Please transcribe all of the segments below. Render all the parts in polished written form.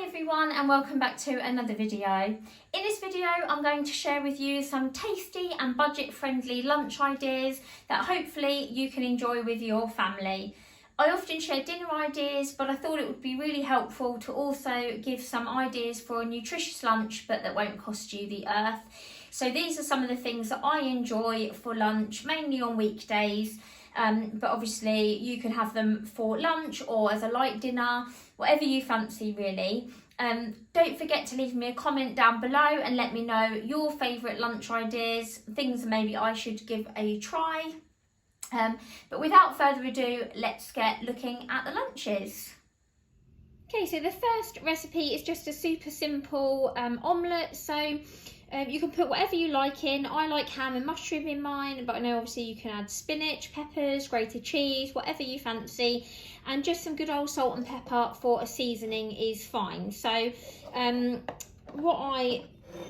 everyone and welcome back to another video. In this video I'm going to share with you some tasty and budget friendly lunch ideas that hopefully you can enjoy with your family. I often share dinner ideas, but I thought it would be really helpful to also give some ideas for a nutritious lunch but that won't cost you the earth. So these are some of the things that I enjoy for lunch, mainly on weekdays. But obviously you can have them for lunch or as a light dinner, whatever you fancy really. Don't forget to leave me a comment down below and let me know your favourite lunch ideas, things that maybe I should give a try. But without further ado, let's get looking at the lunches. Okay, so the first recipe is just a super simple omelette. So you can put whatever you like in. I like ham and mushroom in mine, but I know obviously you can add spinach, peppers, grated cheese, whatever you fancy, and just some good old salt and pepper for a seasoning is fine. So what I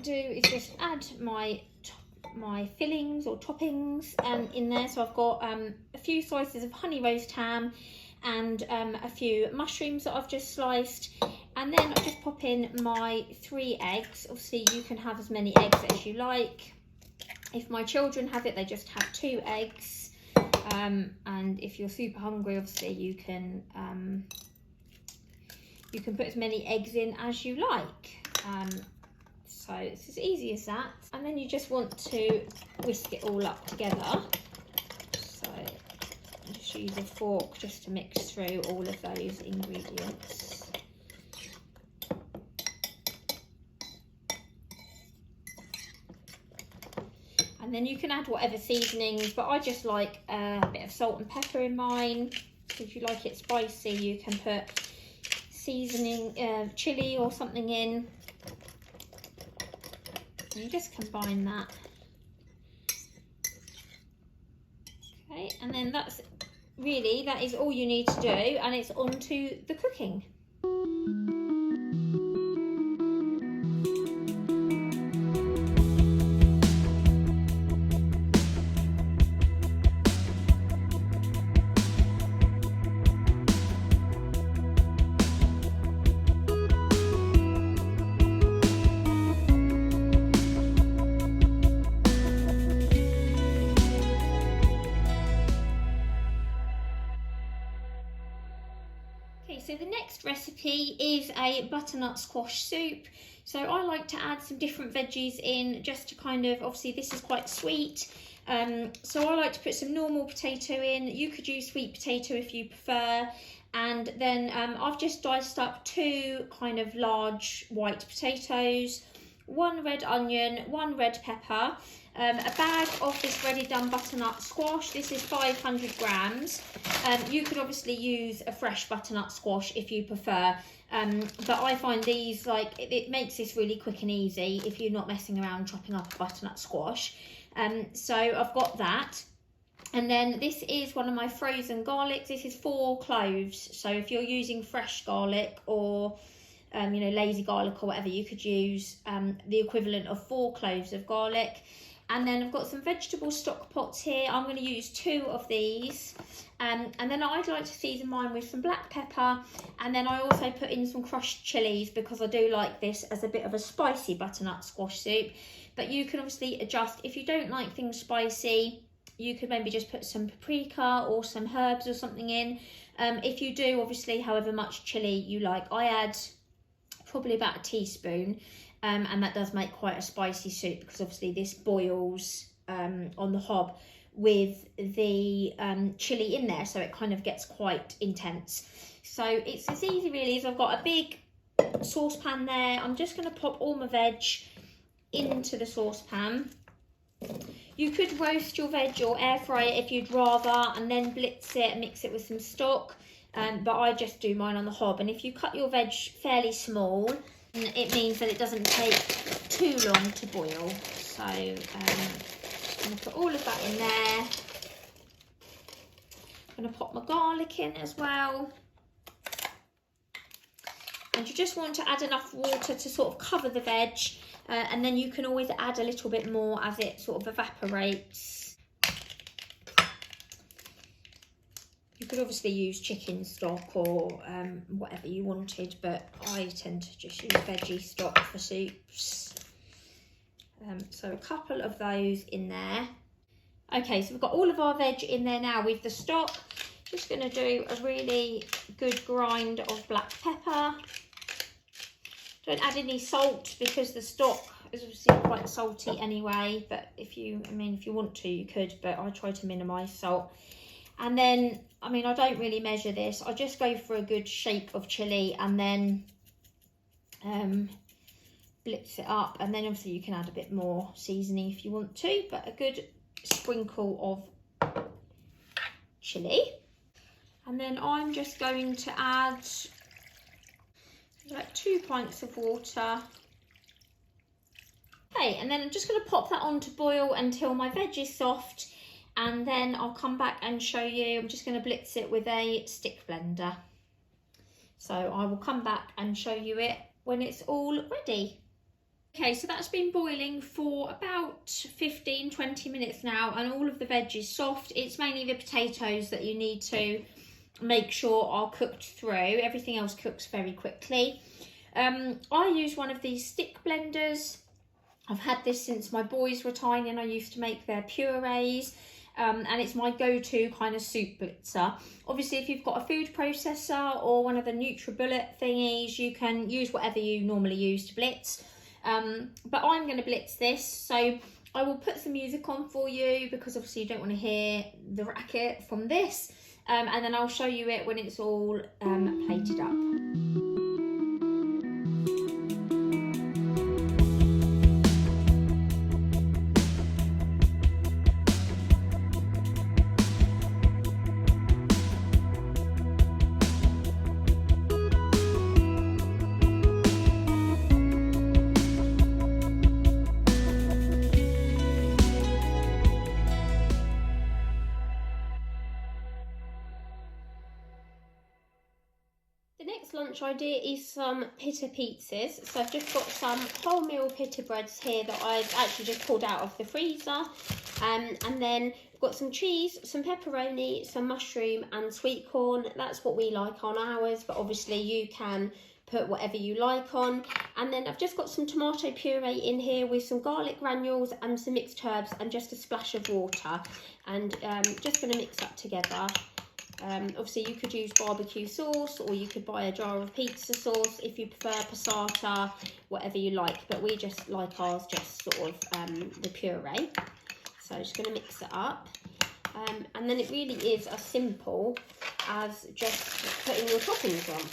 do is just add my fillings or toppings in there. So I've got a few slices of honey roast ham and a few mushrooms that I've just sliced, and then I just pop in my 3 eggs. Obviously you can have as many eggs as you like. If my children have it, they just have 2 eggs, and if you're super hungry, obviously you can put as many eggs in as you like. So it's as easy as that, and then you just want to whisk it all up together. So just use a fork just to mix through all of those ingredients. And then you can add whatever seasonings, but I just like a bit of salt and pepper in mine. So if you like it spicy, you can put seasoning, chili or something in. And you just combine that. Okay, and then that is all you need to do, and it's on to the cooking. So the next recipe is a butternut squash soup. So I like to add some different veggies in, just to kind of, obviously this is quite sweet. So I like to put some normal potato in. You could use sweet potato if you prefer. And then I've just diced up 2 kind of large white potatoes, 1 red onion, 1 red pepper, a bag of this ready done butternut squash. This is 500 grams. You could obviously use a fresh butternut squash if you prefer, but I find these, like, it makes this really quick and easy if you're not messing around chopping up a butternut squash. So I've got that. And then this is one of my frozen garlics. This is 4 cloves. So if you're using fresh garlic or lazy garlic or whatever, you could use the equivalent of 4 cloves of garlic. And then I've got some vegetable stock pots here. I'm going to use 2 of these. And then I'd like to season mine with some black pepper. And then I also put in some crushed chilies because I do like this as a bit of a spicy butternut squash soup. But you can obviously adjust. If you don't like things spicy, you could maybe just put some paprika or some herbs or something in. If you do, obviously, however much chili you like, I add probably about a teaspoon. And that does make quite a spicy soup because obviously this boils on the hob with the chili in there, so it kind of gets quite intense. So it's as easy really as I've got a big saucepan there. I'm just going to pop all my veg into the saucepan. You could roast your veg or air fry it if you'd rather, and then blitz it and mix it with some stock, but I just do mine on the hob. And if you cut your veg fairly small, it means that it doesn't take too long to boil. So I'm going to put all of that in there. I'm going to pop my garlic in as well. And you just want to add enough water to sort of cover the veg, and then you can always add a little bit more as it sort of evaporates. You can could obviously use chicken stock or whatever you wanted, but I tend to just use veggie stock for soups. So a couple of those in there. Okay, so we've got all of our veg in there now with the stock. Just going to do a really good grind of black pepper. Don't add any salt because the stock is obviously quite salty anyway, but if you want to, you could, but I try to minimise salt. And then, I don't really measure this. I just go for a good shake of chilli and then blitz it up. And then obviously you can add a bit more seasoning if you want to, but a good sprinkle of chilli. And then I'm just going to add like 2 pints of water. Okay, and then I'm just going to pop that on to boil until my veg is soft, and then I'll come back and show you. I'm just going to blitz it with a stick blender. So I will come back and show you it when it's all ready. Okay, so that's been boiling for about 15-20 minutes now, and all of the veg is soft. It's mainly the potatoes that you need to make sure are cooked through. Everything else cooks very quickly. I use one of these stick blenders. I've had this since my boys were tiny and I used to make their purees, and it's my go-to kind of soup blitzer. Obviously, if you've got a food processor or one of the NutriBullet thingies, you can use whatever you normally use to blitz. But I'm going to blitz this, so I will put some music on for you because obviously you don't want to hear the racket from this, and then I'll show you it when it's all plated up. Next lunch idea is some pita pizzas. So I've just got some wholemeal pita breads here that I've actually just pulled out of the freezer, and then I've got some cheese, some pepperoni, some mushroom and sweet corn. That's what we like on ours, but obviously you can put whatever you like on. And then I've just got some tomato puree in here with some garlic granules and some mixed herbs and just a splash of water, and just going to mix that together. Obviously you could use barbecue sauce, or you could buy a jar of pizza sauce if you prefer passata, whatever you like, but we just like ours just sort of the puree. So I'm just going to mix it up, and then it really is as simple as just putting your toppings on.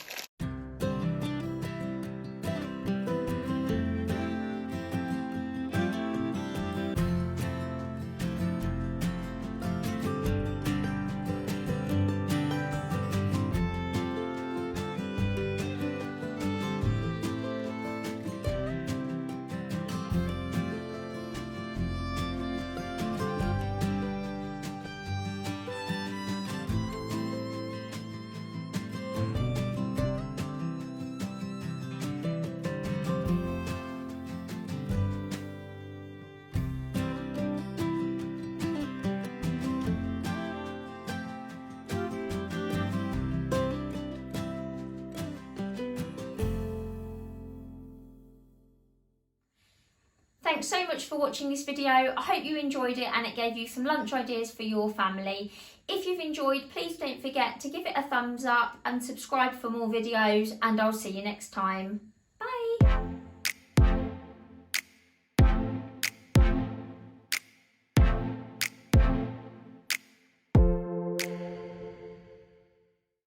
Thanks so much for watching this video. I hope you enjoyed it and it gave you some lunch ideas for your family. If you've enjoyed, please don't forget to give it a thumbs up and subscribe for more videos, and I'll see you next time.